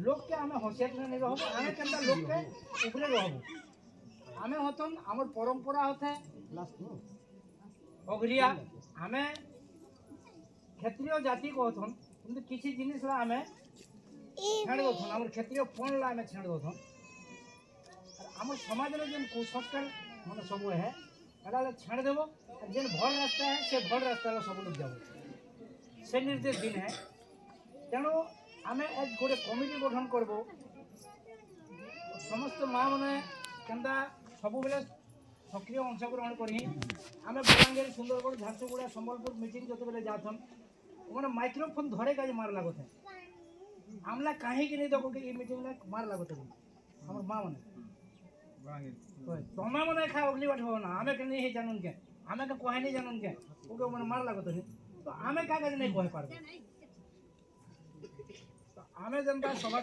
लोक के आमे होशियार नहीं रहब आमे केनता लोक के ऊपरे रहब आमे होतन हमर परंपरा होते अगरिया आमे क्षेत्रीय जाति को होतन किंतु किसी जिनिस ला आमे छेड़ दोथन हमर क्षेत्रीय फोन ला आमे छेड़ दोथन हमर समाज रे जेन कुसंस्कार माने सब है एडा छेड़ देबो जेन भल रास्ता है से भल रास्ता ला सब लोग जाबो से निर्देश दिन है तेणु आम आज गोटे कमिटी गठन करब समस्त माँ मैंने केन्ता सब बेले सक्रिय अंशग्रहण करी आम बलांगीर सुंदरगढ़ झारसुगुड़ा संबलपुर मीटिंग जो बेले जाथन मैंने माइक्रोफोन धरे का मार लागत है आमला कहीं नहीं देखो कि मीटिंग में मार लागत है हमार माँ मैंने तुम्हें मैंने खा अगली बात हो ना आमे के नहीं जानून के आमे के कहे नहीं जानून के ओके मैंने मार लागत है तो आमे क्या नहीं कहे पार आमे जनता सभा